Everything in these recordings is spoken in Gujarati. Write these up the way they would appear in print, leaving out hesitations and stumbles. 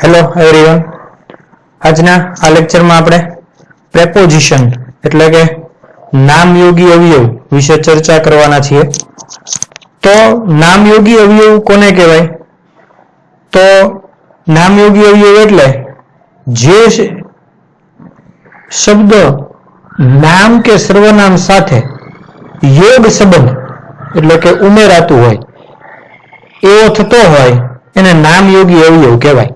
હેલો એવરીવન, આજના આ લેક્ચરમાં આપણે પ્રેપોઝિશન એટલે કે નામયોગી અવયવ વિશે ચર્ચા કરવાના છીએ. તો નામયોગી અવયવ કોને કહેવાય? તો નામયોગી અવયવ એટલે જે શબ્દ નામ કે સર્વનામ સાથે યોગ સંબંધ એટલે કે ઉમેરાતું હોય એવો થતો હોય એને નામયોગી અવયવ કહેવાય.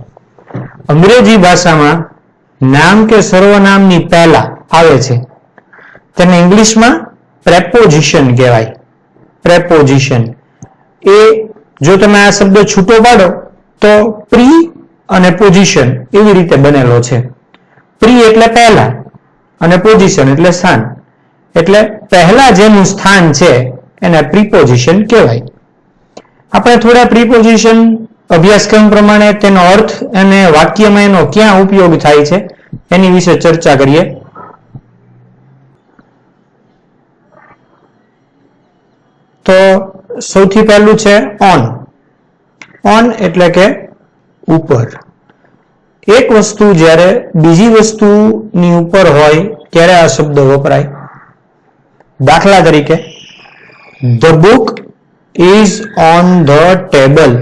અંગ્રેજી ભાષામાં નામ કે સર્વનામની પહેલા આવે છે તેને ઇંગ્લિશમાં પ્રેપોઝિશન કહેવાય. પ્રેપોઝિશન એ જો તમે આ શબ્દ છૂટો પાડો તો પ્રી અને પોઝિશન એવી રીતે બનેલો છે. પ્રી એટલે પહેલા અને પોઝિશન એટલે સ્થાન. એટલે પહેલા જેનું સ્થાન છે એને પ્રીપોઝિશન કહેવાય. આપણે થોડા પ્રીપોઝિશન અભ્યાસક્રમ પ્રમાણે તેનો અર્થ અને વાક્યમાં એનો ક્યાં ઉપયોગ થાય છે એની વિશે ચર્ચા કરીએ. તો સૌથી પહેલું છે ઓન. ઓન એટલે કે ઉપર. એક વસ્તુ જ્યારે બીજી વસ્તુની ઉપર હોય ત્યારે આ શબ્દ વપરાય. દાખલા તરીકે the book is on the table.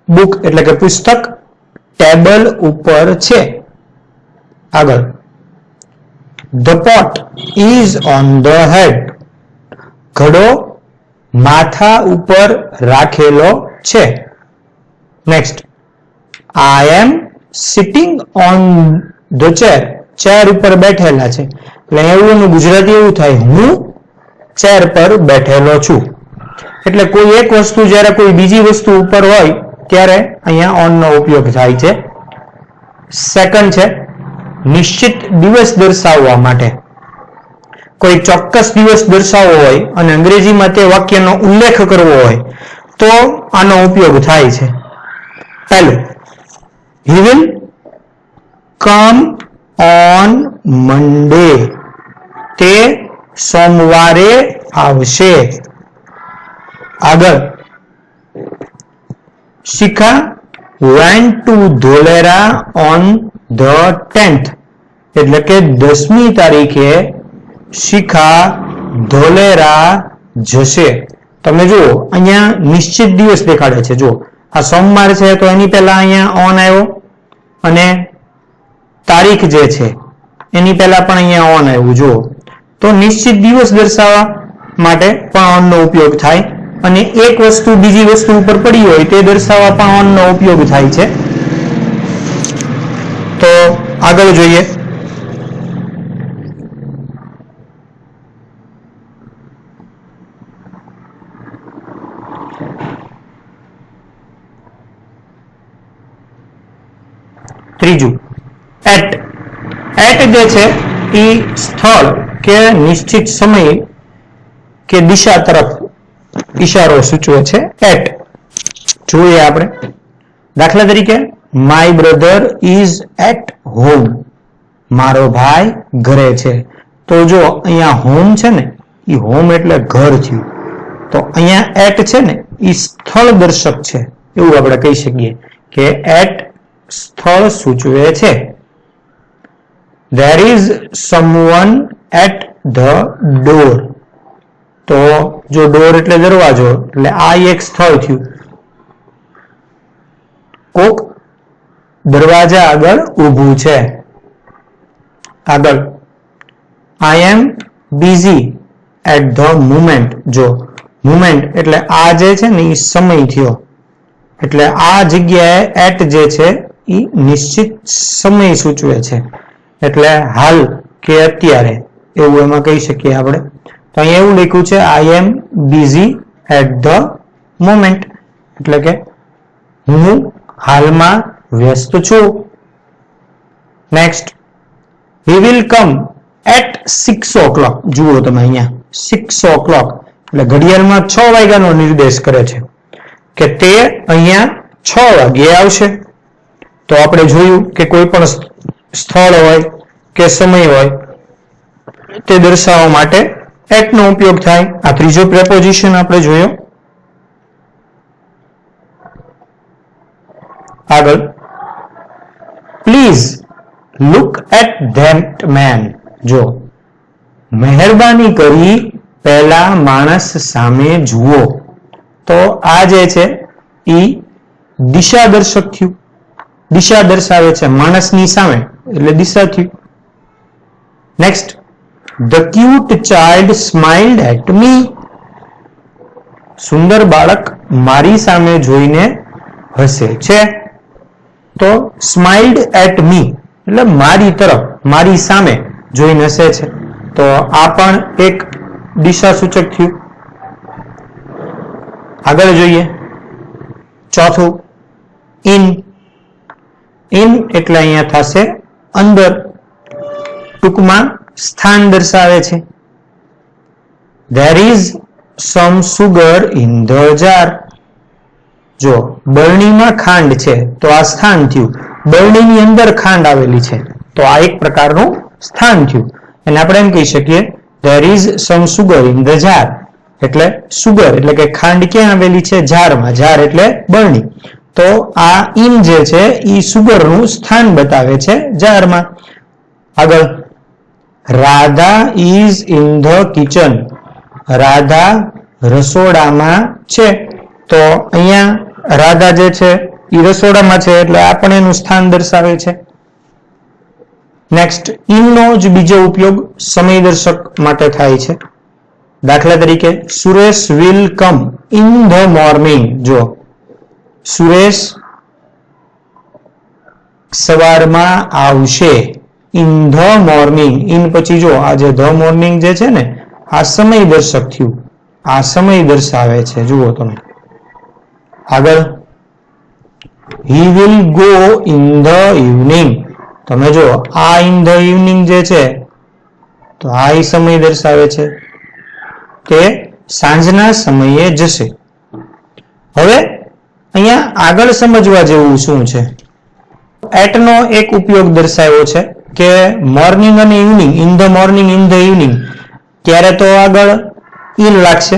Book એટલે કે પુસ્તક ટેબલ ઉપર છે. આગળ the pot is on the head. ઘડો માથા ઉપર રાખેલો છે. Next I am sitting on the chair. Chair ઉપર બેઠેલા છે એટલે એવું ગુજરાતી એવું થાય હું ચેર પર બેઠેલો છું. એટલે કોઈ એક વસ્તુ જ્યારે કોઈ બીજી વસ્તુ ઉપર હોય ત્યારે અહીંયા ઓન નો ઉપયોગ થાય છે. સેકન્ડ છે નિશ્ચિત દિવસ દર્શાવવા માટે. કોઈ ચોક્કસ દિવસ દર્શાવવો હોય અને અંગ્રેજીમાં તે વાક્યનો ઉલ્લેખ કરવો હોય તો આનો ઉપયોગ થાય છે. પહેલું he will come on Monday. તે સોમવારે આવશે. આગળ શિખા went to Dholera on the 10th. એટલે કે 10મી તારીખે શિખા ધોલેરા જશે. તમે જુઓ અહીંયા નિશ્ચિત દિવસ દેખાડે છે. જો આ સોમવાર છે તો એની પહેલા અહીંયા ઓન આવ્યો અને તારીખ જે છે એની પહેલા પણ અહીંયા ઓન આવ્યું. જુઓ તો નિશ્ચિત દિવસ દર્શાવવા માટે પણ ઓન નો ઉપયોગ થાય અને એક વસ્તુ બીજી વસ્તુ ઉપર પડી હોય તે દર્શાવવા પણ ઓન નો ઉપયોગ થાય છે. તો આગળ જોઈએ. ત્રીજું એટ. એટ જે છે એ સ્થળ કે નિશ્ચિત સમય કે દિશા તરફ ઈશારો સૂચવે છે. એટ જોઈએ આપણે. દાખલા તરીકે my brother is at home. મારો ભાઈ ઘરે છે. તો જો અહીંયા હોમ છે ને એ હોમ એટલે ઘર થયું. તો અહીંયા એટ છે ને એ સ્થળ દર્શક છે એવું આપણે કહી શકીએ કે એટ સ્થળ સૂચવે છે. there is someone at the door. તો જો ડોર એટલે દરવાજો એટલે આ એક સ્થળ થયું. કોક દરવાજા આગળ ઊભું છે. આગળ I am busy at the moment. જો moment એટલે આ જે છે ને એ સમય થયો એટલે આ જગ્યાએ એટ જે છે એ નિશ્ચિત સમય સૂચવે છે એટલે હાલ કે અત્યારે એવું એમાં કહી શકીએ આપણે. તો અહીંયા એવું લખ્યું છે આઈ એમ બિઝી એટ ધ મોમેન્ટ એટલે કે હું હાલમાં વ્યસ્ત છું. Next he will come at 6 o'clock. જુઓ તમે અહીંયા 6 o'clock એટલે ઘડિયાળમાં 6 વાગ્યાનો નિર્દેશ કરે છે કે તે અહીંયા 6 વાગ્યે આવશે. તો આપણે જોયું કે કોઈ પણ સ્થળ હોય કે સમય હોય તે દર્શાવવા માટે એટ નો ઉપયોગ થાય. આ ત્રીજો પ્રેપોઝિશન આપણે જોયો. આગળ આગળ please look at that man. જો મહેરબાની કરી પહેલા માણસ સામે જુઓ. તો આ જે છે એ દિશા દર્શક થયું. દિશા દર્શાવે છે માણસની સામે એટલે દિશા થયું. Next, the cute child smiled at me. સુંદર બાળક મારી સામે જોઈને હસે છે. તો સ્માઇલ્ડ એટ મી એટલે મારી તરફ, મારી સામે જોઈને હસે છે. તો આ પણ એક દિશા સૂચક થયું. આગળ જોઈએ ચોથું, ઇન. ઇન એટલે અહીંયા થશે અંદર, ટૂંકમાં સ્થાન દર્શાવે છે. There is some sugar in the jar. જો બરણીમાં ખાંડ છે તો આ સ્થાન થયું. બરણીની અંદર ખાંડ આવેલી છે તો આ એક પ્રકારનું સ્થાન થયું. અને આપણે એમ કહી શકીએ there is some sugar in the jar. એટલે સુગર એટલે કે ખાંડ ક્યાં આવેલી છે? જારમાં. જાર એટલે બરણી. તો આ ઇન જે છે એ સુગરનું સ્થાન બતાવે છે જારમાં. આગળ, Radha is in the kitchen. Radha રસોડામાં છે. તો અહીંયા રાધા જે છે એ રસોડામાં છે એટલે આ પણ એનું સ્થાન દર્શાવે છે. નેક્સ્ટ, ઇનનો જ બીજો ઉપયોગ સમય દર્શક માટે થાય છે. દાખલા તરીકે Suresh will come in the morning. જો સુરેશ સવારમાં આવશે. In the morning. ઇન પછી જો આ જે ધ મોર્નિંગ જે છે ને આ સમય દર્શક થયું. આ સમય દર્શાવે છે. જુઓ તમે આગળ, he will go in the evening. તમે જો આ in the evening જે છે તો આ સમય દર્શાવે છે કે સાંજના સમયે જશે. હવે અહીંયા આગળ સમજવા જેવું શું છે? એટ નો એક ઉપયોગ દર્શાવ્યો છે કે મોર્નિંગ અને evening, in the morning in the evening, ત્યારે તો આગળ ઇન લાગશે,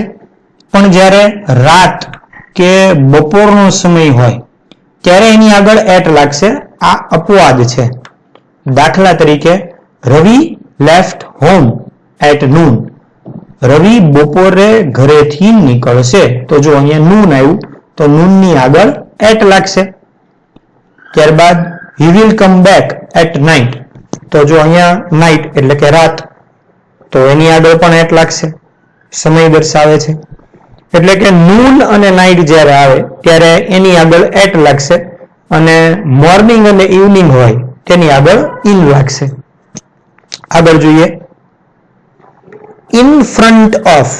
પણ જ્યારે રાત કે બપોરનો સમય હોય ત્યારે એની આગળ એટ લાગશે. આ અપવાદ છે. દાખલા તરીકે રવિ લેફ્ટ હોમ એટ નૂન. રવિ બપોરે ઘરેથી નીકળશે. તો જો અહીંયા નૂન આવ્યું તો નૂનની આગળ એટ લાગશે. ત્યારબાદ he will come back at night. તો જો અહીંયા નાઇટ એટલે કે રાત, તો એની આગળ પણ એટ લાગશે. સમય દર્શાવે છે. એટલે કે નૂન અને નાઇટ જ્યારે આવે ત્યારે એની આગળ એટ લાગશે અને મોર્નિંગ અને ઇવનિંગ હોય તેની આગળ ઇન લાગશે. આગળ જોઈએ ઇન ફ્રન્ટ ઓફ.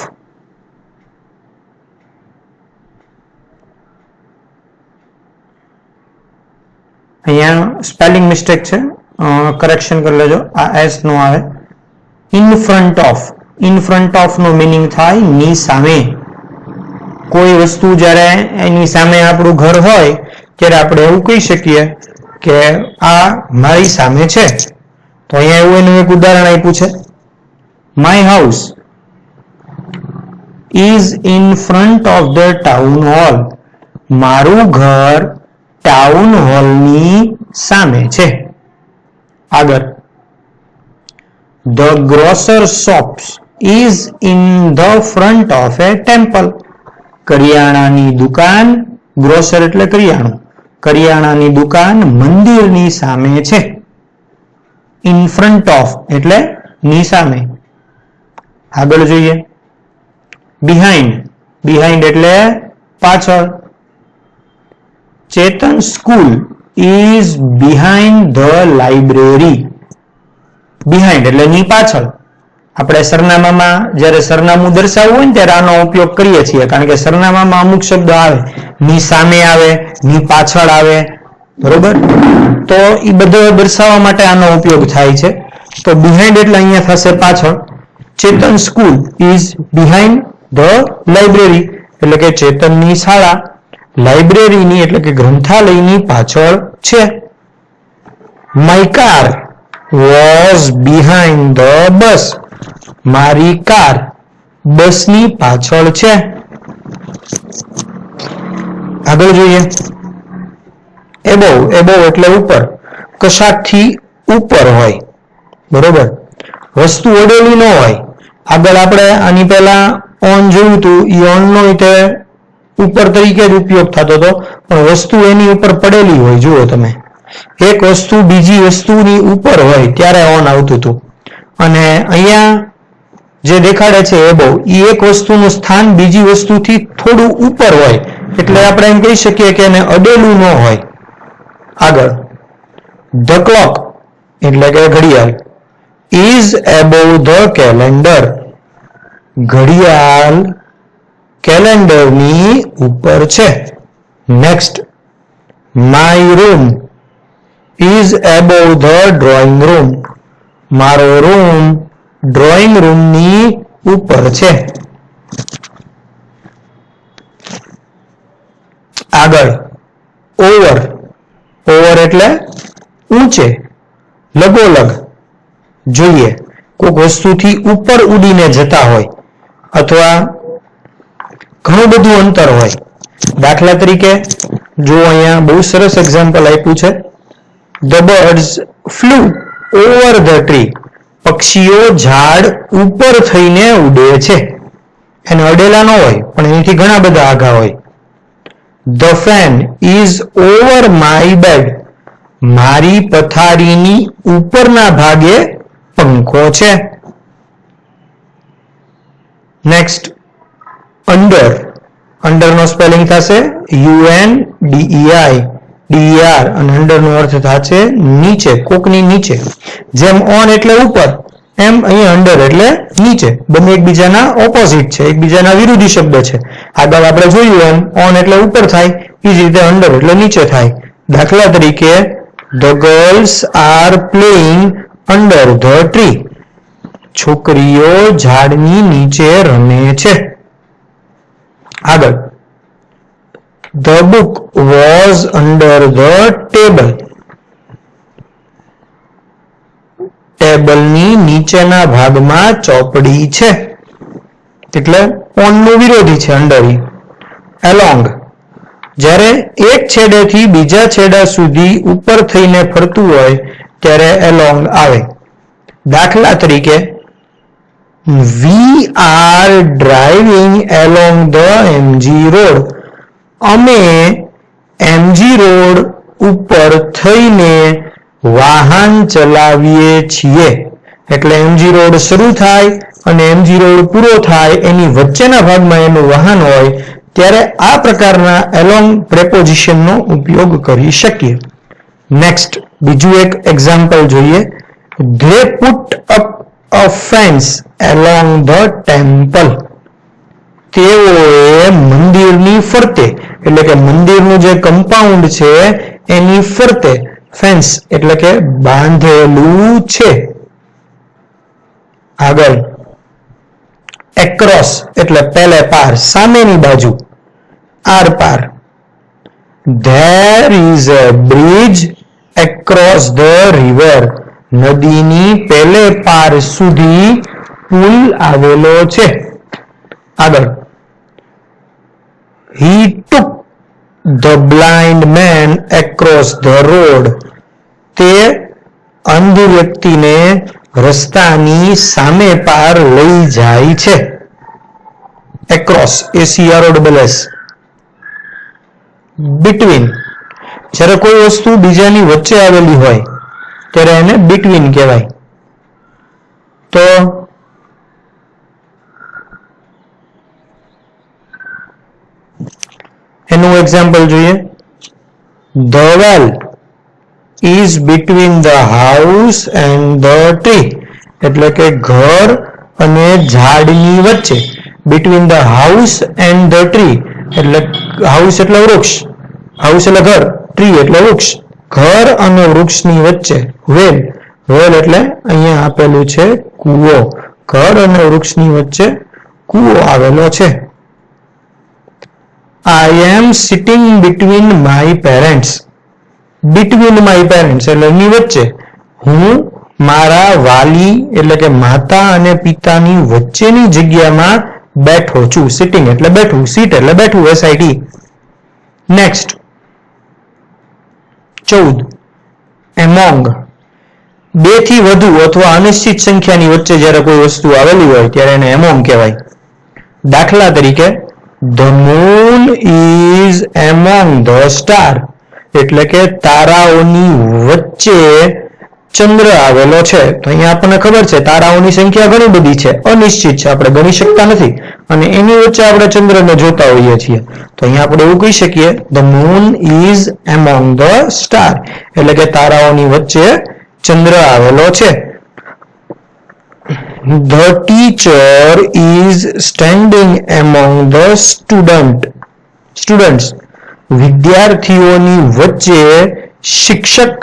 અહીંયા સ્પેલિંગ મિસ્ટેક છે, કરેક્શન કરી લેજો. આ એસ નો આવે. In front of. In front of નો મીનિંગ થાય ની સામે. કોઈ વસ્તુ જ્યારે એની સામે આપણું ઘર હોય ત્યારે આપણે એવું કહી શકીએ કે આ મારી સામે છે. તો અહીંયા એવું એનું એક ઉદાહરણ આપ્યું છે, my house is in front of the town hall. મારું ઘર ટાઉન હોલની સામે છે. આગળ, the grocer shops is in the front of a temple. કરિયાણાની દુકાન, ગ્રોસર એટલે કરિયાણું, કરિયાણાની દુકાન મંદિરની સામે છે. ઇન ફ્રન્ટ ઓફ એટલે ની સામે. આગળ જોઈએ બિહાઇન્ડ. બિહાઇન્ડ એટલે પાછળ. Chetan school is behind the library. Behind એટલે ની પાછળ. આપણે સરનામામાં જ્યારે સરનામું દર્શાવવું હોય ને ત્યારે આનો ઉપયોગ કરીએ છીએ, કારણ કે સરનામામાં અમુક શબ્દો આવે, ની સામે આવે, ની પાછળ આવે, બરોબર? તો એ બધો દર્શાવવા માટે આનો ઉપયોગ થાય છે. તો બિહાઇન્ડ એટલે અહીંયા થશે પાછળ. Chetan school is behind the library એટલે કે ચેતનની શાળા લાઇબ્રેરીની એટલે કે ગ્રંથાલયની પાછળ છે. My car was behind the bus. મારી કાર બસની પાછળ છે. આગળ જોઈએ એબોવ એટલે ઉપર, કશાકથી ઉપર હોય, બરોબર. વસ્તુ અડેલી ન હોય. આગળ આપણે આની પહેલા ઓન જોયું હતું, એ ઓન નો રીતે ઉપર તરીકે જ ઉપયોગ થતો હતો, પણ વસ્તુ એની ઉપર પડેલી હોય. જુઓ તમે, એક વસ્તુ બીજી વસ્તુની ઉપર હોય ત્યારે ઓન આવતું હતું, અને અહીંયા જે દેખાડે છે એબોવ, એ એક વસ્તુનું સ્થાન બીજી વસ્તુથી થોડું ઉપર હોય, એટલે આપણે એમ કહી શકીએ કે એને અડેલું ન હોય. આગળ, ધ ક્લોક એટલે કે ઘડિયાળ is above the calendar. ઘડિયાળ કેલેન્ડરની ઉપર છે. Next, my room is above the drawing room. મારો રૂમ ડ્રોઈંગ રૂમની ઉપર છે. આગળ, ઓવર એટલે ઊંચે, લગોલગ. જોઈએ, કોઈક વસ્તુથી ઉપર ઉડીને જતા હોય અથવા ઘણું બધું અંતર હોય. દાખલા તરીકે જો અહીંયા બહુ સરસ એક્ઝામ્પલ આપ્યું છે, the birds flew over the tree. પક્ષીઓ ઝાડ ઉપર થઈને ઉડે છે. એને અડેલા ન હોય, પણ એનાથી ઘણા બધા આઘા હોય. The fan is over my bed. મારી પથારીની ઉપરના ભાગે પંખો છે. નેક્સ્ટ, અંડર નો સ્પેલિંગ થશે UNDER, અને અંડર નો અર્થ થશે નીચે, કોકની નીચે. જેમ ઓન એટલે ઉપર, એમ અહીંયા અંડર એટલે નીચે. બંને એકબીજાના ઓપોઝિટ છે, એકબીજાના વિરોધી શબ્દ છે. આગળ આપણે જોયું એમ ઓન એટલે ઉપર થાય, એ જ રીતે અંડર એટલે નીચે થાય. દાખલા તરીકે, the girls are playing under the tree. છોકરીઓ ઝાડની નીચે રમે છે. આગળ, the book was under the table. ટેબલની નીચેના ભાગમાં ચોપડી છે, એટલે ઓન નું વિરોધી છે અંડર. એલોંગ, જ્યારે એક છેડેથી બીજા છેડા સુધી ઉપર થઈને ફરતું હોય ત્યારે એલોંગ આવે. દાખલા તરીકે, we are driving along the MG road. અમે MG રોડ ઉપર થઈને વાહન ચલાવીએ છીએ. એટલે MG રોડ શરૂ થાય અને MG રોડ પૂરો થાય એની વચ્ચેના ભાગમાં એનું વાહન હોય ત્યારે આ પ્રકારના along પ્રેપોઝિશનનો ઉપયોગ કરી શકીએ. નેક્સ્ટ, બીજું એક એક્ઝામ્પલ જોઈએ. they put up a fence along the temple. તેઓએ મંદિરની ફરતે, એટલે કે મંદિરનું જે કમ્પાઉન્ડ છે એની ફરતે, ફેન્સ એટલે કે બાંધેલું છે. આગળ, એક્રોસ એટલે પેલે પાર, સામેની બાજુ, આર પાર. there is a bridge across the river. નદીની પેલે પાર સુધી પુલ આવેલો છે. આગળ, he took the blind man across the road. તે અંધ વ્યક્તિને રસ્તાની સામે પાર લઈ જાય છે. Across, ACROSS. બિટવીન, જ્યારે કોઈ વસ્તુ બીજાની વચ્ચે આવેલી હોય ત્યારે એને બિટવીન કહેવાય. તો એનું એક્ઝામ્પલ જોઈએ. The well is between the house and the tree. એટલે કે ઘર અને ઝાડની વચ્ચે. Between the house and the tree એટલે હાઉસ એટલે વૃક્ષ, હાઉસ એટલે ઘર, ટ્રી એટલે વૃક્ષ. ઘર અને વૃક્ષની વચ્ચે. વેલ એટલે અહીંયા આપેલું છે કૂવો. ઘર અને વૃક્ષની વચ્ચે કૂવો આવેલો છે. I am sitting between my parents. Between my parents એટલે એની વચ્ચે. હું મારા વાલી એટલે કે માતા અને પિતાની વચ્ચેની જગ્યામાં બેઠો છું. સિટિંગ એટલે બેઠું, સીટ એટલે બેઠું, SIT. નેક્સ્ટ, 14 એમોંગ, બે થી વધુ અથવા અનિશ્ચિત સંખ્યાની વચ્ચે જ્યારે કોઈ વસ્તુ આવેલી હોય ત્યારે એને એમોંગ કહેવાય. દાખલા તરીકે the moon is among the star, એટલે કે તારાઓની વચ્ચે ચંદ્ર આવેલો છે. તો અહીંયા આપણને ખબર છે તારાઓની સંખ્યા ઘણી બધી છે, અનિશ્ચિત છે, આપણે ગણી શકતા નથી, અને એની વચ્ચે આપણે ચંદ્રને જોતા હોઈએ છીએ. તો અહીંયા આપણે એવું કહી શકીએ the moon is among the star, એટલે કે તારાઓની વચ્ચે ચંદ્ર આવેલો છે. The teacher is standing among the students. વિદ્યાર્થીઓની વચ્ચે શિક્ષક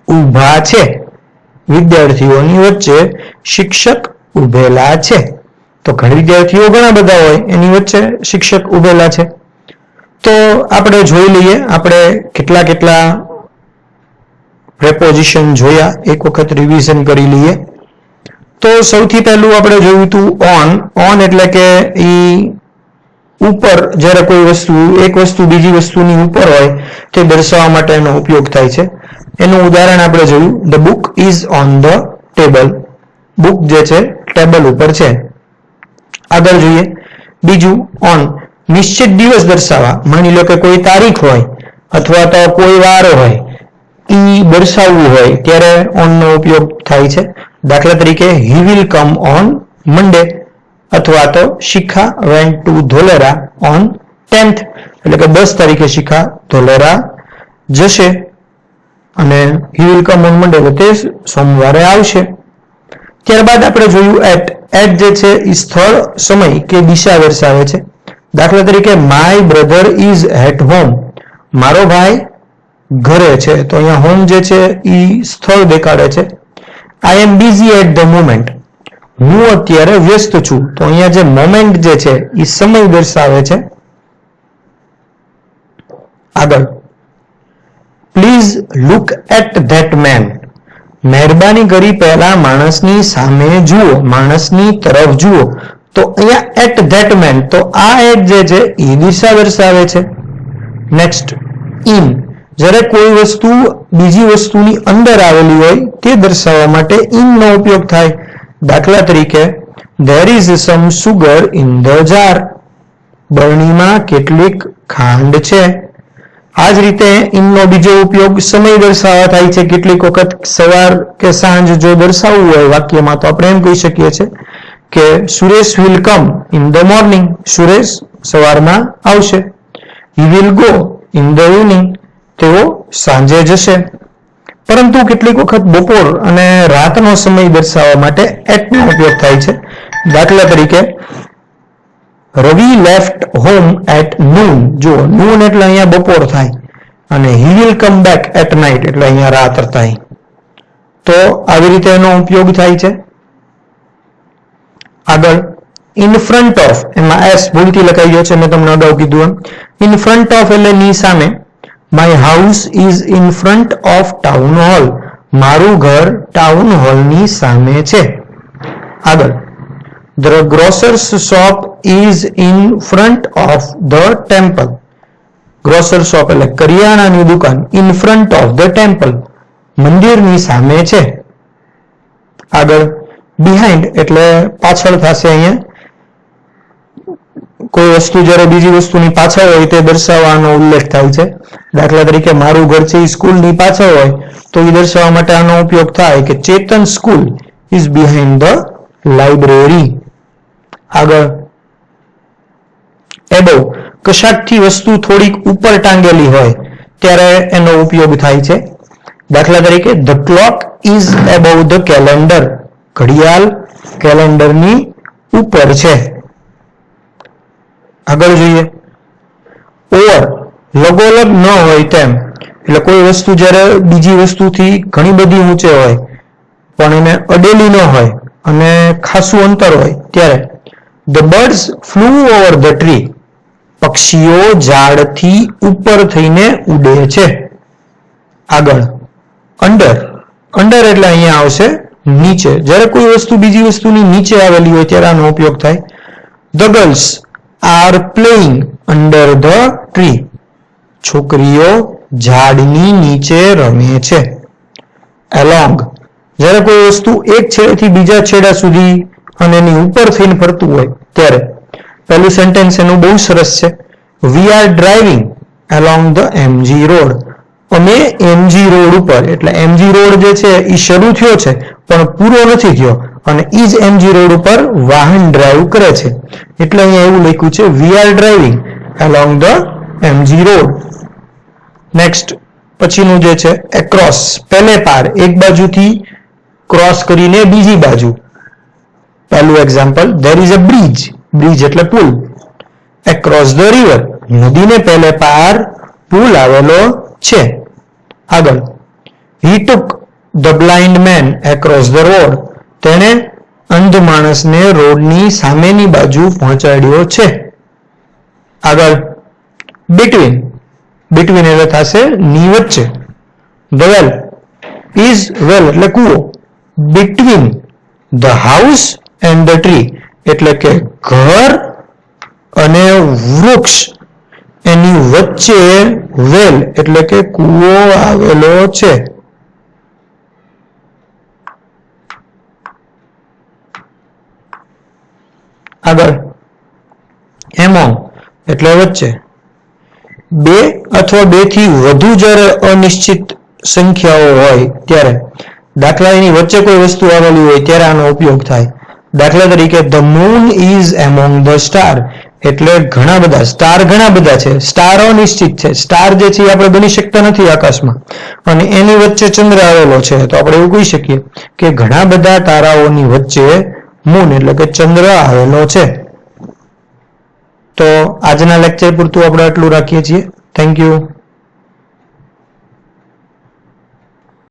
ઊભા છે. વિદ્યાર્થીઓની વચ્ચે શિક્ષક ઊભેલા છે. તો ઘણા વિદ્યાર્થીઓ ઘણા બધા હોય, એની વચ્ચે શિક્ષક ઊભેલા છે. તો આપણે જોઈ લઈએ, આપણે કેટલા પ્રેપોઝિશન જોયા, એક વખત રિવિઝન કરી લઈએ. તો સૌથી પહેલું આપણે જોયું હતું ઓન એટલે કે ઉપર જ્યારે કોઈ વસ્તુ, એક વસ્તુ બીજી વસ્તુની ઉપર હોય તે દર્શાવવા માટે એનો ઉપયોગ થાય છે. એનું ઉદાહરણ આપણે જોયું, the book is on the table. Book જે છે ટેબલ ઉપર છે. આગળ જોઈએ બીજું ઓન, નિશ્ચિત દિવસ દર્શાવવા. માની લો કે કોઈ તારીખ હોય અથવા તો કોઈ વાર હોય, ઈ દર્શાવવું હોય ત્યારે ઓન નો ઉપયોગ થાય છે. દાખલા તરીકે he will come on Monday, અથવા તો શિખા went to Dholera on 10th, એટલે કે 10 તારીખે શિખા ધોલેરા જશે, અને he will come on Monday એટલે તે સોમવારે આવશે. ત્યારબાદ આપણે જોયું એટ જે છે એ સ્થળ, સમય કે દિશા દર્શાવે છે. દાખલા તરીકે my brother is at home, મારો ભાઈ ઘરે છે. તો અહીંયા હોમ જે છે એ સ્થળ દેખાડે છે. I am busy at the moment, હું અત્યારે વ્યસ્ત છું. તો અહીંયા જે મોમેન્ટ જે છે એ સમય દર્શાવે છે. આગળ please look at that man, મહેરબાની કરી પહેલા માણસની સામે જુઓ, માણસની તરફ જુઓ. તો અહીંયા એટ ધેટ મેન, તો આ એટ જે છે એ દિશા દર્શાવે છે. નેક્સ્ટ ઇન, જ્યારે કોઈ વસ્તુ બીજી વસ્તુની અંદર આવેલી હોય તે દર્શાવવા માટે ઇન નો ઉપયોગ થાય. દાખલા તરીકે there is some sugar in the jar, બરણીમાં કેટલીક ખાંડ છે. આ જ રીતે ઇન નો બીજો ઉપયોગ સમય દર્શાવવા થાય છે. કેટલીક વખત સવાર કે સાંજ જો દર્શાવવું હોય વાક્યમાં, તો આપણે એમ કહી શકીએ છીએ કે Suresh will come in the morning, Suresh સવારમાં આવશે. he will go in the evening, તેઓ સાંજે જશે. પરંતુ કેટલીક વખત બપોર અને રાતનો સમય દર્શાવવા માટે એટ નો ઉપયોગ થાય છે. દાખલા તરીકે રવિ લેફ્ટ હોમ એટ નૂન, જો નૂન એટલે અહીંયા બપોર થાય, અને he will come back at night એટલે અહીંયા રાત થાય. તો આવી રીતે એનો ઉપયોગ થાય છે. આગળ in front of, એમાં s ભૂલથી લખાઈ ગયો છે, મેં તમને અગાઉ કીધું એમ. in front of એટલે ની સામે. My house is in front of town hall, મારું ઘર ટાઉન હોલની સામે છે. આગળ the grocer's shop is in front of the temple, grocer shop એટલે કરિયાણાની દુકાન in front of the temple, મંદિરની સામે છે. આગળ behind એટલે પાછળ થશે. અહીંયા કોઈ વસ્તુ જ્યારે બીજી વસ્તુની પાછળ હોય તે દર્શાવવાનો ઉલ્લેખ થાય છે. દાખલા તરીકે મારું ઘર છે એ સ્કૂલની પાછળ હોય તો એ દર્શાવવા માટે આનો ઉપયોગ થાય કે Chetan school is behind the library. આગળ એબવ, કશાકથી વસ્તુ થોડીક ઉપર ટાંગેલી હોય ત્યારે એનો ઉપયોગ થાય છે. દાખલા તરીકે the clock is above the calendar, ઘડિયાળ કેલેન્ડરની ઉપર છે. આગળ જોઈએ ઓવર, લગોલગ ન હોય તેમ, એટલે કોઈ વસ્તુ જ્યારે બીજી વસ્તુથી ઘણી બધી ઊંચે હોય પણ એને અડેલી ન હોય અને ખાસું અંતર હોય ત્યારે the birds flu over the tree, પક્ષીઓ ઝાડથી ઉપર થઈને ઉડે છે. આગળ અંડર, અંડર એટલે અહીંયા આવશે નીચે. જ્યારે કોઈ વસ્તુ બીજી વસ્તુની નીચે આવેલી હોય ત્યારે આનો ઉપયોગ થાય. The girls are playing under the tree, છોકરીઓ ઝાડની નીચે રમે છે. along જ્યારે કોઈ વસ્તુ એક છેડેથી બીજા છેડા સુધી અને એની ઉપર થઈને ફરતું હોય ત્યારે પહેલું સેન્ટેન્સ એનું બહુ સરસ છે. we are driving along the mg road. અમે mg રોડ ઉપર, એટલે mg રોડ જે છે એ શરૂ થયો છે પણ પૂરો નથી થયો અને ઈ જ mg રોડ ઉપર વાહન ડ્રાઈવ કરે છે એટલે અહીંયા એવું લખ્યું છે we are driving along the mg road. Next પછીનું જે છે across, પહેલે પાર, એક બાજુથી ક્રોસ કરીને બીજી બાજુ. પહેલું example there is a bridge, bridge એટલે પુલ. across the river, નદીને પહેલે પાર પુલ આવેલો છે. આગળ he took the blind man across the road, તેણે અંધ માણસને રોડની સામેની બાજુ પહોંચાડ્યો છે. આગળ between, between એટલે થશે ની વચ્ચે. the well is well એટલે કૂવો. between the house and the tree એટલે કે ઘર અને વૃક્ષ એની વચ્ચે વેલ એટલે કે કૂવો આવેલો છે. આગળ among એટલે વચ્ચે. બે અથવા બે થી વધુ જ્યારે અનિશ્ચિત સંખ્યાઓ હોય ત્યારે, દાખલા એની વચ્ચે કોઈ વસ્તુ આવેલી હોય ત્યારે આનો ઉપયોગ થાય. દાખલા તરીકે the moon is among the star એટલે ઘણા બધા સ્ટાર, ઘણા બધા છે. સ્ટાર અનિશ્ચિત છે. સ્ટાર જે છે આપણે ગણી શકતા નથી આકાશમાં અને એની વચ્ચે ચંદ્ર આવેલો છે તો આપણે એવું કહી શકીએ કે ઘણા બધા તારાઓની વચ્ચે મૂન એટલે કે ચંદ્ર આવેલો છે. તો આજના લેક્ચર પૂરતું આપણે આટલું રાખીએ છીએ. Thank you.